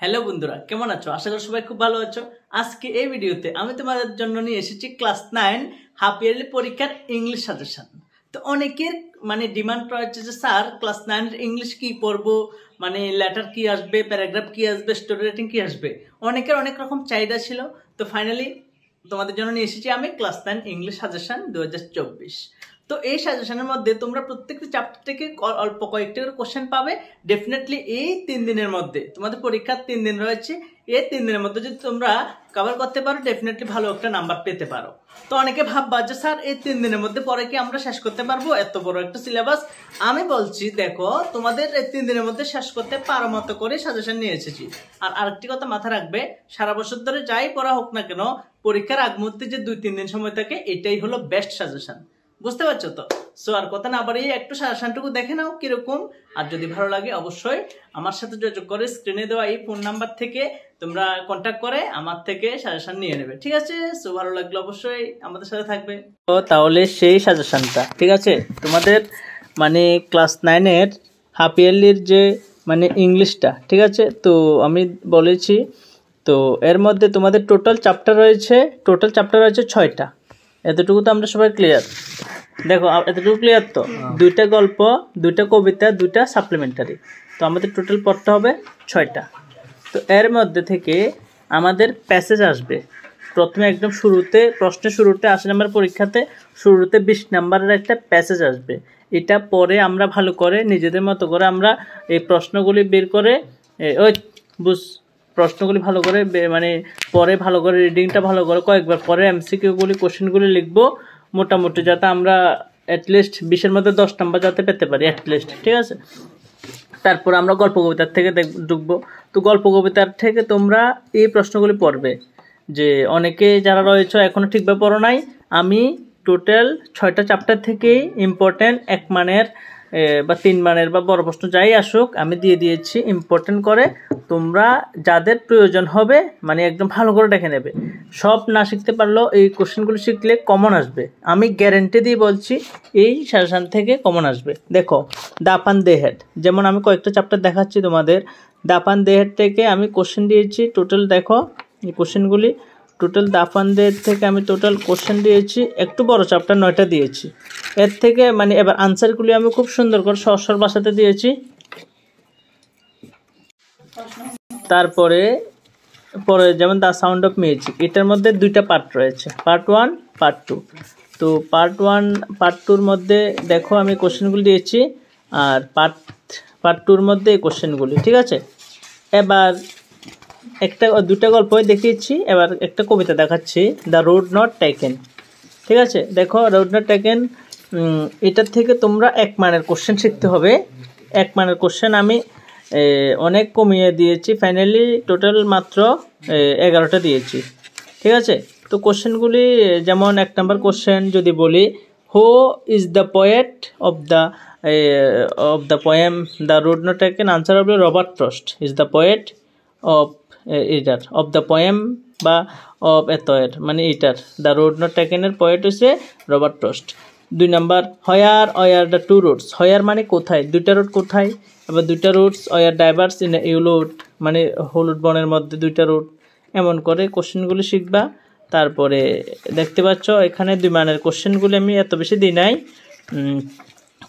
Hello বন্ধুরা, কেমন আছো? আশা করি সবাই খুব ভালো আছো। আজকে এই ভিডিওতে আমি তোমাদের জন্য নিয়ে এসেছি ক্লাস 9 হাফ ইয়ারলি পরীক্ষার ইংলিশ সাজেশন। তো অনেকের ডিমান্ড রয়েছে যে স্যার ক্লাস 9 এর ইংলিশ কি পড়বো, লেটার কি আসবে, প্যারাগ্রাফ কি আসবে, স্টোরি রাইটিং কি আসবে। অনেকের অনেক রকম চাহিদা ছিল। তো ফাইনালি তোমাদের জন্য নিয়ে এসেছি আমি ক্লাস 9 ইংলিশ সাজেশন 2024। তো এই সাজেশনের মধ্যে তোমরা প্রত্যেকটি চ্যাপ্টার থেকে অল্প কয়েকটি করে কোশ্চেন পাবে। ডেফিনেটলি এই 3 দিনের মধ্যে, তোমাদের পরীক্ষার 3 দিন রয়েছে, এই 3 দিনের মধ্যে যদি তোমরা কভার করতে পারো ডেফিনেটলি ভালো একটা নাম্বার পেতে পারো। তো অনেকে ভাববা যে স্যার এই 3 দিনের মধ্যে পরে কি আমরা শেষ করতে পারবো এত বড় একটা সিলেবাস? আমি বলছি দেখো, তোমাদের এই 3 দিনের মধ্যে শেষ করতে পারো মতো করে সাজেশন নিয়ে এসেছি। আর আরেকটি কথা মাথায় রাখবে, সারা বছর ধরে যাই পড়া হোক না কেন, পরীক্ষার আগ মুহূর্তে যে 2-3 দিন সময় থাকে এটাই হলো বেস্ট সাজেশন। বুঝতে পারছো তো? সো আর কথা না বাড়িয়ে একটু সাজেশনটুকু দেখে নাও কিরকম। আর যদি ভালো লাগে অবশ্যই আমার সাথে যোগাযোগ করে স্ক্রিনে দেওয়া এই ফোন নাম্বার থেকে তোমরা কন্ট্যাক্ট করে আমার থেকে সাজেশন নিয়ে নেবে, ঠিক আছে? সো ভালো লাগলে অবশ্যই আমাদের সাথে থাকবে। তো তাহলে সেই সাজেশনটা, ঠিক আছে, তোমাদের ক্লাস 9 এর হাফ ইয়ারলির যে ইংলিশটা, ঠিক আছে। তো আমি বলেছি, তো এর মধ্যে তোমাদের টোটাল চ্যাপ্টার রয়েছে 6টা। এতটুকু তো আমরা সবাই ক্লিয়ার। দেখো এতটুকু ক্লিয়ার তো? 2টা গল্প, 2টা কবিতা, 2টা সাপ্লিমেন্টারি। তো আমাদের টোটাল পড়তে হবে 6টা। তো এর মধ্যে থেকে আমাদের প্যাসেজ আসবে প্রথমে, একদম শুরুতে, প্রশ্নের শুরুতে 80 নম্বর পরীক্ষাতে শুরুতে 20 নম্বরের একটা প্যাসেজ আসবে। এটা পরে আমরা ভালো করে নিজেদের মতো করে আমরা এই প্রশ্নগুলি বের করে প্রশ্নগুলি ভালো করে পরে ভালো করে রিডিংটা ভালো করে কয়েকবার পরে এমসিকিউগুলি কোশ্চেনগুলি লিখবো মোটামুটি, যাতে আমরা অ্যাটলিস্ট 20-এর মধ্যে 10 নাম্বার যাতে পেতে পারি অ্যাটলিস্ট, ঠিক আছে। তারপর আমরা গল্প কবিতার থেকে ঢুকবো। তো গল্প কবিতার থেকে তোমরা এই প্রশ্নগুলি পড়বে, যে অনেকে যারা রয়েছে এখনও ঠিকভাবে পড়ো নাই। আমি টোটাল 6টা চ্যাপ্টার থেকেই ইম্পর্টেন্ট 1 মানের বা 3 মানের বা বড় প্রশ্ন যাই আসুক আমি দিয়ে দিয়েছি ইম্পর্টেন্ট করে। তোমরা যাদের প্রয়োজন হবে একদম ভালো করে দেখে নেবে। সব না শিখতে পারলেও এই কোশ্চেনগুলো শিখলে কমন আসবে, আমি গ্যারেন্টি দিয়ে বলছি এই সাজেশন থেকে কমন আসবে। দেখো দাপান দে হেড, যেমন আমি কয়েকটা চ্যাপ্টার দেখাচ্ছি তোমাদের। দাপান দে হেড থেকে আমি কোশ্চেন দিয়েছি টোটাল, দেখো এই কোশ্চেনগুলি টোটাল দাপান দে হেড থেকে আমি টোটাল কোশ্চেন দিয়েছি, একটু বড় চ্যাপ্টার 9টা দিয়েছি। এর থেকে এবার আনসারগুলি আমি খুব সুন্দর করে সহজ ভাষাতে দিয়েছি। তারপরে যেমন দ্য সাউন্ড অফ মিউজিক, এটার মধ্যে 2টা পার্ট রয়েছে, পার্ট 1 পার্ট 2। তো পার্ট 1 পার্ট 2-র মধ্যে দেখো আমি কোশ্চেনগুলি দিয়েছি, আর পার্ট 2-র মধ্যে এই কোশ্চেনগুলি, ঠিক আছে। এবার 2টা গল্পই দেখিয়েছি, এবার একটা কবিতা দেখাচ্ছি, দ্য রোড নট টেকেন, ঠিক আছে। দেখো রোড নট টেকেন, এটার থেকে তোমরা 1 মানের কোশ্চেন শিখতে হবে। 1 মানের কোশ্চেন আমি অনেক কমিয়ে দিয়েছি, ফাইনালি টোটাল মাত্র 11টা দিয়েছি, ঠিক আছে। তো কোশ্চেনগুলি যেমন 1 নম্বর কোশ্চেন যদি বলি, who is the poet of the poem the road not taken, answer হবে Robert Frost is the poet of of the poem বা অফ এতয়ের ইটার দ্য রোড নট টেকেনের পোয়েট হচ্ছে Robert Frost. 2 number, where were the 2 roads, where কোথায়, 2টা road কোথায়, আবার 2টা roads were diverse in yellow wood হলুদ বনের মধ্যে 2টা রোড। এমন করে কোশ্চেনগুলি শিখবা। তারপরে দেখতে পাচ্ছ এখানে 2 মানের কোশ্চেনগুলি আমি এত বেশি দিই নাই,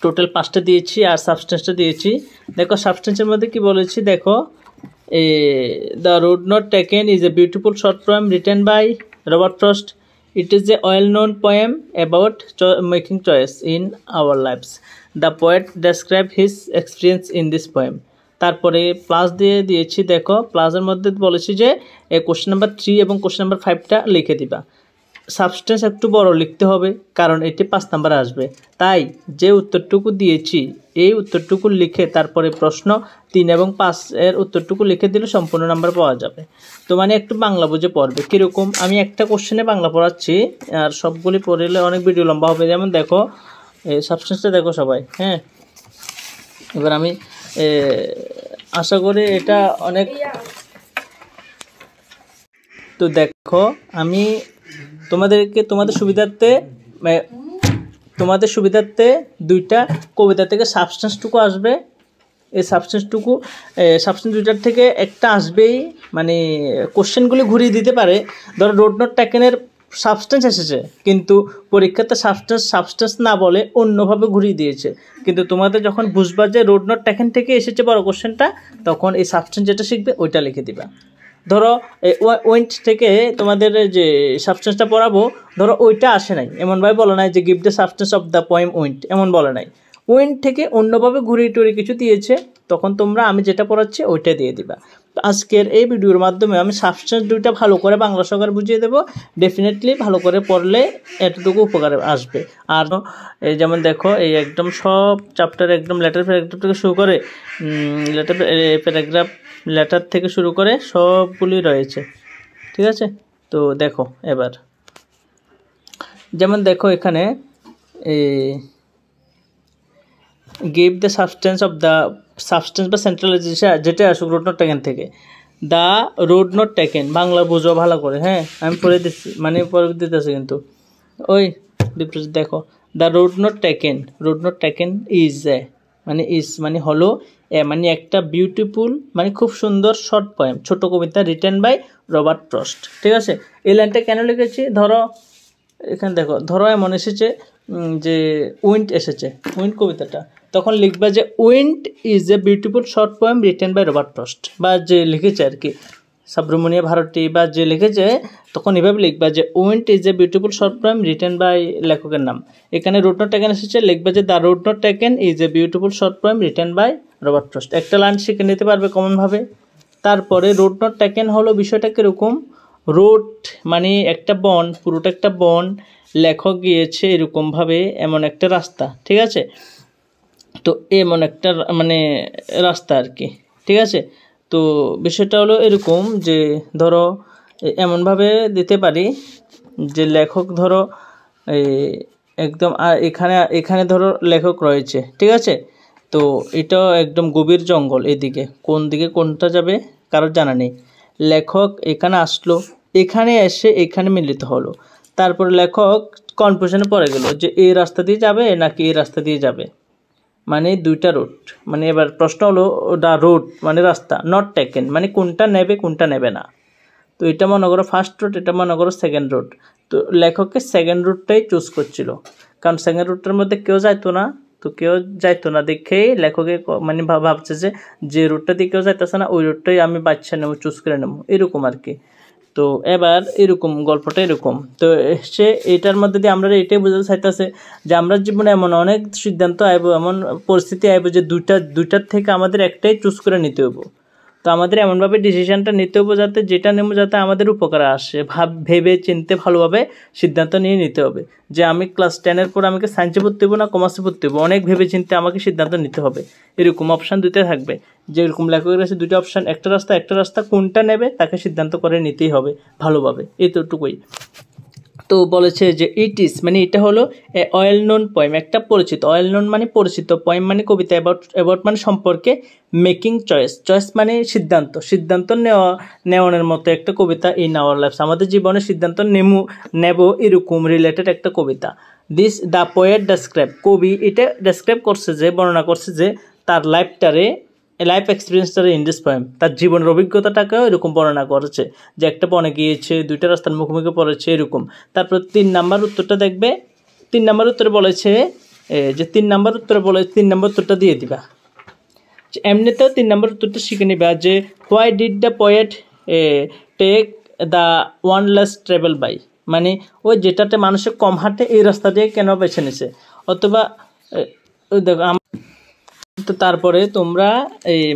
টোটাল 5টা দিয়েছি, আর সাবস্টেন্সটা দিয়েছি। দেখো সাবস্টেন্সের মধ্যে কি বলেছি, দেখো the road not taken is a beautiful short poem written by Robert Frost. It is a well-known poem about making choice in our lives. The poet described his experience in this poem. তারপরে plus দিয়েছি, দেখো প্লাসের মধ্যে বলেছি যে question number 3 এবং question number 5টা লিখে দিবা। সাবস্টেন্স একটু বড় লিখতে হবে, কারণ এটি 5 নাম্বার আসবে। তাই যে উত্তরটুকু দিয়েছি এই উত্তরটুকু লিখে তারপরে প্রশ্ন 3 এবং 5 এর উত্তরটুকু লিখে দিলে সম্পূর্ণ নাম্বার পাওয়া যাবে। তো একটু বাংলা বুঝে পড়বে। কীরকম, আমি একটা কোশ্চেনে বাংলা পড়াচ্ছি, আর সবগুলি পড়লে অনেক ভিডিও লম্বা হবে। যেমন দেখো সাবস্টেন্সটা দেখো সবাই, হ্যাঁ। এবার আমি আশা করি এটা অনেক, তো দেখো আমি তোমাদের সুবিধার্থে 2টা কবিতা থেকে সাবস্টেন্সটুকু আসবে, এই সাবস্টেন্স দুইটার থেকে একটা আসবেই, মানে কোশ্চেনগুলি ঘুরিয়ে দিতে পারে। ধরো রোড নট টেকেনের সাবস্টেন্স এসেছে, কিন্তু পরীক্ষাতে সাবস্টেন্স না বলে অন্যভাবে ঘুরিয়ে দিয়েছে, কিন্তু তোমাদের যখন বুঝবা যে রোড নট টেকেন থেকে এসেছে বড় কোশ্চেনটা, তখন এই সাবস্টেন্স যেটা শিখবে ওইটা লিখে দিবা। ধরো ওয়েন্ট থেকে তোমাদের যে সাবস্টেন্সটা পড়াবো, ধরো ওইটা আসে নাই, এমনভাবে বলে নাই যে give the substance of the poem went, এমন বলে নাই। ওয়েন্ট থেকে অন্যভাবে ঘুরিয়ে টুরিয়ে কিছু দিয়েছে, তখন তোমরা আমি যেটা পড়াচ্ছি ওইটা দিয়ে দিবা। তো আজকের এই ভিডিওর মাধ্যমে আমি সাবস্টেন্স দুইটা ভালো করে বাংলা সহকারে বুঝিয়ে দেবো। ডেফিনেটলি ভালো করে পড়লে এতটুকু উপকারে আসবে। আর এই যেমন দেখো, এই একদম সব চ্যাপ্টার একদম লেটার প্যারাগ্রাফ থেকে শুরু করে লেটার থেকে শুরু করে সবগুলি রয়েছে, ঠিক আছে। তো দেখো এবার যেমন দেখো এখানে give the substance of the substance বা সেন্ট্রালাইজেশন যেটা আসুক রোড নট টেকেন থেকে। The road not taken Bangla বুঝো ভালো করে, হ্যাঁ আমি পড়ে দিচ্ছি, মানে পড়ে দিতেছি, কিন্তু ওই দেখো the road not taken is মানে হলো মানে একটা বিউটিফুল মানে খুব সুন্দর শর্ট পোয়েম, ছোট কবিতা রিটেন বাই রবার্ট ফ্রস্ট, ঠিক আছে। এই লাইনটা কেন লিখেছি, ধরো এখানে দেখো, ধরো এমন এসেছে যে উইন্ড এসেছে, উইন্ড কবিতাটা, তখন লিখবা যে wind is a beautiful short poem written by Robert Frost, বা যে লিখেছে আর কি সুব্রমণ্য ভারতী বা যে লিখেছে, তখন এভাবে লিখবা যে wind is a beautiful short poem written by লেখকের নাম। এখানে রোড নট টেকেন এসেছে, লিখবা যে the road not taken is a beautiful short poem written by Robert Frost. একটা লাইন শিখে নিতে পারবে কমনভাবে। তারপরে রোড নট টেকেন হলো বিষয়টা কীরকম, রোড মানে একটা বন, পুরোটা একটা বন, লেখক গিয়েছে এরকমভাবে এমন একটা রাস্তা, ঠিক আছে। তো এমন একটা মানে রাস্তা আর কি, ঠিক আছে। তো বিষয়টা হলো এরকম যে ধরো এমনভাবে দিতে পারি যে লেখক ধরো একদম এখানে ধরো লেখক রয়েছে, ঠিক আছে। তো এটাও একদম গভীর জঙ্গল, এদিকে কোন দিকে কোনটা যাবে কারোর জানা নেই। লেখক এখানে আসলো, এখানে এসে এখানে মিলিত হলো, তারপর লেখক কনফিউশনে পড়ে গেল যে এই রাস্তা দিয়ে যাবে নাকি এই রাস্তা দিয়ে যাবে, মানে দুইটা রুট। মানে এবার প্রশ্ন হলো দ্য রুট মানে রাস্তা, নট টেকেন মানে কোনটা নেবে কোনটা নেবে না। তো এটা মনে করো ফার্স্ট রুট, এটা মনে করো সেকেন্ড রুট। তো লেখককে সেকেন্ড রুটটাই চুজ করছিল, কারণ সেকেন্ড রুটটার মধ্যে কেউ যাইতো না। তো কেউ যাইতো না দেখেই লেখকে মানে ভাবছে যে রুটটা দিয়ে কেউ যাইতেছে না, ওই রুটটাই আমি বাচ্চা নেবো, চুজ করে নেবো, এরকম আর কি। তো এবার এরকম গল্পটা এরকম। তো সে এটার মধ্যে দিয়ে আমরা এটাই বোঝাতে চাইতেছে যে আমরা জীবনে এমন অনেক সিদ্ধান্ত আইব, এমন পরিস্থিতি আইব যে দুইটার থেকে আমাদের একটাই চুজ করে নিতে হইব। তো আমাদের এমনভাবে ডিসিশনটা নিতে হবে যাতে যেটা নেব যাতে আমাদের উপকারে আসে, ভেবে চিনতে ভালোভাবে সিদ্ধান্ত নিয়ে নিতে হবে। যে আমি ক্লাস 10-এর পর আমাকে সায়েন্সে পড়তে হবো না কমার্সে পড়তে হবো, অনেক ভেবে চিনতে আমাকে সিদ্ধান্ত নিতে হবে। এরকম অপশান দুইটা থাকবে, যেরকম লেখকের কাছে দুটো অপশান, একটা রাস্তা কোনটা নেবে তাকে সিদ্ধান্ত করে নিতেই হবে ভালোভাবে, এতটুকুই। তো বলেছে যে ইট ইজ মানে এটা হলো এ ওয়েল নোন পোয়েম, একটা পরিচিত, ওয়েল নোন মানে পরিচিত, পোয়েম মানে কবিতা, অ্যাবাউট মানে সম্পর্কে, মেকিং চয়েস মানে সিদ্ধান্ত নেওয়ানোর মতো একটা কবিতা, ইন আওয়ার লাইফস আমাদের জীবনে সিদ্ধান্ত নেব এরকম রিলেটেড একটা কবিতা। দিস দ্য পোয়েট ডেসক্রাইব, কবি এটা ডেসক্রাইব করছে যে বর্ণনা করছে যে তার লাইফ এক্সপিরিয়েন্সটারে ইন দিস পোয়েম, তার জীবনের অভিজ্ঞতাটাকেও এরকম বর্ণনা করেছে যে একটা বনে গিয়েছে, দুইটা রাস্তার মুখোমুখি পড়েছে এরকম। তারপর 3 নাম্বার উত্তরটা দেখবে, 3 নাম্বার উত্তরে বলেছে যে 3 নাম্বার উত্তরটা দিয়ে দিবা। এমনিতেও 3 নাম্বার উত্তরটা শিখে নিবা যে why did the poet take the one less travelled by, মানে ওই যেটাতে মানুষের কম হাঁটে এই রাস্তা দিয়ে কেন বেছে নিছে, অথবা দেখো। তো তারপরে তোমরা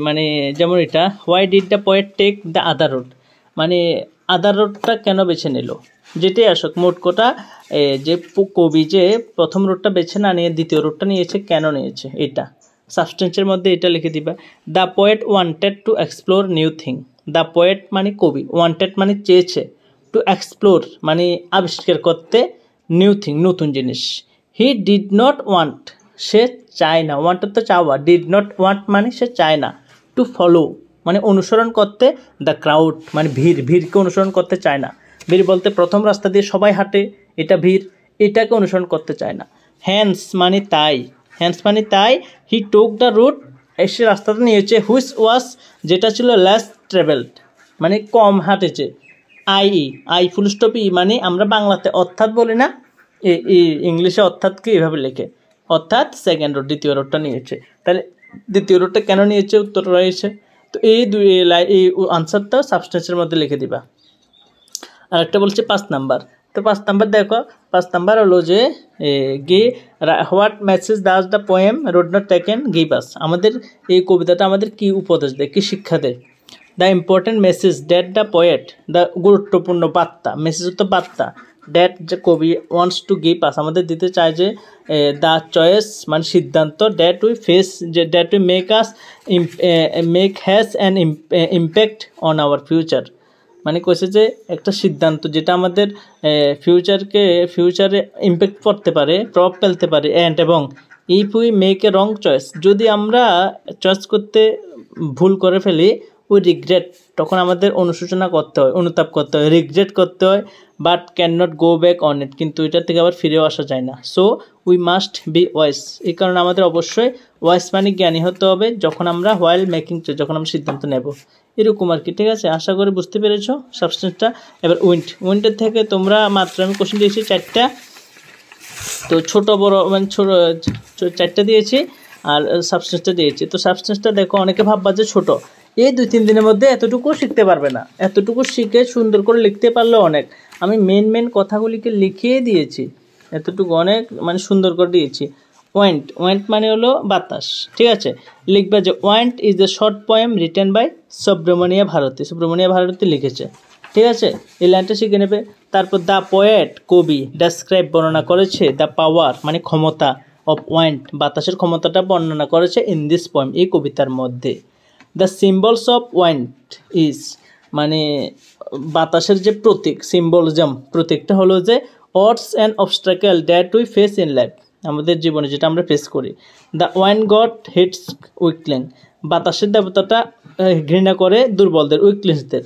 মানে যেমন এটা why did the poet take the other road, মানে আদার রোডটা কেন বেছে নিল, যেটাই আসুক মোট কোটা যে কবি যে প্রথম রোডটা বেছে না নিয়ে দ্বিতীয় রোডটা নিয়েছে, কেন নিয়েছে, এটা সাবস্টেন্সের মধ্যে এটা লিখে দিবা। The poet wanted to explore new thing, the poet মানে কবি, ওয়ান্টেড মানে চেয়েছে, টু এক্সপ্লোর মানে আবিষ্কার করতে, নিউ থিং নতুন জিনিস। হি ডিড নট ওয়ান্ট সে চায় না, ওয়ান্টেড তো চাওয়া, ডিড নট ওয়ান্ট মানে সে চায় না, টু ফলো মানে অনুসরণ করতে, দ্য ক্রাউড মানে ভিড়কে অনুসরণ করতে চায় না। ভিড় বলতে প্রথম রাস্তা দিয়ে সবাই হাঁটে, এটা ভিড়, এটাকে অনুসরণ করতে চায় না। হ্যান্স মানে তাই, হি টুক দ্য রুট সে রাস্তাটা নিয়েছে হুইচ ওয়াজ, যেটা ছিল লেস ট্রাভেলড, মানে কম হাঁটেছে। আই ফুল স্টপ ই মানে আমরা বাংলাতে অর্থাৎ বলি না, ইংলিশে অর্থাৎ কি এভাবে লেখে, অর্থাৎ সেকেন্ড রোড, দ্বিতীয় রোডটা নিয়েছে। তাহলে দ্বিতীয় রোডটা কেন নিয়েছে, উত্তর রয়েছে। তো এই এই আনসারটা সাবস্টেন্সের মধ্যে লিখে দিবা। আর একটা বলছে 5 নাম্বার। তো 5 নাম্বার দেখো, 5 নাম্বার হলো যে what message does the poem road not taken give us, আমাদের এই কবিতাটা আমাদের কি উপদেশ দেয়, কি শিক্ষা দেয়। The important message that the poet, the গুরুত্বপূর্ণ বার্তা, মেসেজ তো বার্তা, ড্যাট যে কবি ওয়ান্টস টু গিভ আস, আমাদের দিতে চায় যে দ্য চয়েস মানে সিদ্ধান্ত, ড্যাট উই ফেস, যে that we make has an impact on our future, মানে কইছে যে একটা সিদ্ধান্ত যেটা আমাদের ফিউচারে ইম্প্যাক্ট করতে পারে, প্রভাব ফেলতে পারে। এবং if we make a wrong choice, যদি আমরা চয়েস করতে ভুল করে ফেলি, উই রিগ্রেট, তখন আমাদের অনুশোচনা করতে হয়, অনুতাপ করতে হয়, রিগ্রেট করতে হয়, but can not go back on it, কিন্তু এটার থেকে আবার ফিরেও আসা যায় না। So we must be wise, এই কারণে আমাদের অবশ্যই ওয়াইস মানে জ্ঞানী হতে হবে যখন আমরা হোয়াইল মেকিং, যখন আমরা সিদ্ধান্ত নেব, এরকম আর কি। ঠিক আছে, আশা করি বুঝতে পেরেছো সাবস্টেন্সটা। এবার উইন্টের থেকে তোমরা মাত্র আমি কোশ্চেন দিয়েছি 4টা, তো ছোট বড় মানে ছোট 4টা দিয়েছি আর সাবস্টেন্সটা দিয়েছি। তো সাবস্টেন্সটা দেখো, অনেকে ভাববা যে ছোট, এই 2-3 দিনের মধ্যে এতটুকু শিখতে পারবে না, এতটুকু শিখে সুন্দর করে লিখতে পারলে অনেক। আমি মেন কথাগুলিকে লিখিয়ে দিয়েছি, এতটুকু অনেক মানে সুন্দর করে দিয়েছি। ওয়েন্ট মানে হলো বাতাস। ঠিক আছে, লিখবে যে wind is a short poem written by Subramania Bharati লিখেছে। ঠিক আছে, এই লাইনটা শিখে নেবে। তারপর দ্য পোয়েট কবি ডেসক্রাইব বর্ণনা করেছে দ্য পাওয়ার মানে ক্ষমতা অফ ওয়েন্ট বাতাসের ক্ষমতাটা বর্ণনা করেছে ইন দিস পোয়েম এই কবিতার মধ্যে। The symbols of wind is মানে বাতাসের যে প্রতীক, সিম্বলিজম প্রতীকটা হলো যে odds and obstacle that we face in life, আমাদের জীবনে যেটা আমরা ফেস করি। The wind god hates weakling, বাতাসের দেবতাটা ঘৃণা করে দুর্বলদের, উইকলিংসদের।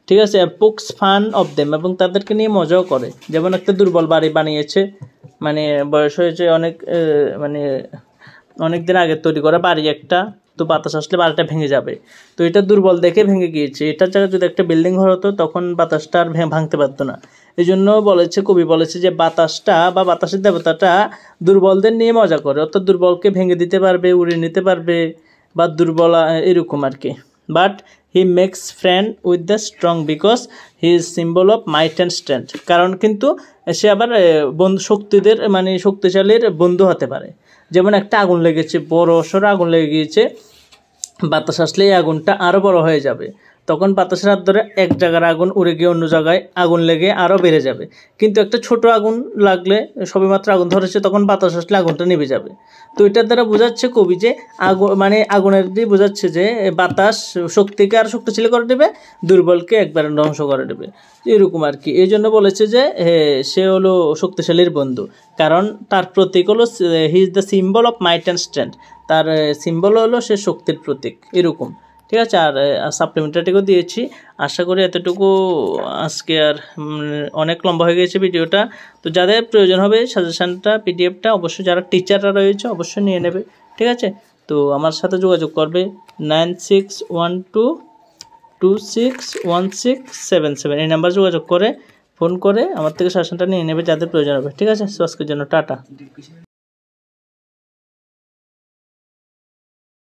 ঠিক আছে, পোকস ফান অফ দেম, এবং তাদেরকে নিয়ে মজাও করে। যেমন একটা দুর্বল বাড়ি বানিয়েছে, মানে বয়স হয়েছে অনেক, মানে অনেক দিন আগে তৈরি করা বাড়ি একটা, তো বাতাস আসলে বাড়িটা ভেঙে যাবে, তো এটা দুর্বল দেখে ভেঙে গিয়েছে। এটার জায়গায় যদি একটা বিল্ডিং ঘর হতো তখন বাতাসটা আর ভাঙতে পারতো না। এই জন্য বলেছে, কবি বলেছে যে বাতাসটা বা বাতাসের দেবতাটা দুর্বলদের নিয়ে মজা করে, অর্থাৎ দুর্বলকে ভেঙে দিতে পারবে, উড়িয়ে নিতে পারবে, বা দুর্বল এরকম আর কি। But he makes friend with the strong because he is symbol of might and strength, কারণ কিন্তু সে আবার শক্তিদের মানে শক্তিশালীর বন্ধু হতে পারে। যেমন একটা আগুন লেগেছে, বড় সড়ো আগুন লেগে গিয়েছে, বাতাস আসলে এই আগুনটা আরও বড় হয়ে যাবে, তখন বাতাসের হাত ধরে এক জায়গার আগুন উড়ে গিয়ে অন্য জায়গায় আগুন লেগে আরও বেড়ে যাবে। কিন্তু একটা ছোট আগুন লাগলে, সবেমাত্র আগুন ধরেছে, তখন বাতাস আসলে আগুনটা নিভে যাবে। তো এটার দ্বারা বোঝাচ্ছে কবি যে মানে আগুনের দিয়ে বোঝাচ্ছে যে বাতাস শক্তিকে আর শক্তিশালী করে দেবে, দুর্বলকে একবারে ধ্বংস করে দেবে, এরকম আর কি। এই জন্য বলেছে যে সে হলো শক্তিশালীর বন্ধু, কারণ তার প্রতীক হলো he is the symbol of might and strength, তার সিম্বল হলো সে শক্তির প্রতীক, এরকম। ঠিক আছে, আর সাপ্লিমেন্টারিও দিয়েছি। আশা করি এতটুকু, আজকে আর অনেক লম্বা হয়ে গেছে ভিডিওটা। তো যাদের প্রয়োজন হবে সাজেশানটা, পিডিএফটা অবশ্যই যারা টিচাররা রয়েছে অবশ্যই নিয়ে নেবে। ঠিক আছে, তো আমার সাথে যোগাযোগ করবে 9612261677 এই নাম্বার যোগাযোগ করে ফোন করে আমার থেকে সাজেশানটা নিয়ে নেবে যাদের প্রয়োজন হবে। ঠিক আছে, সো আজকের জন্য টাটা।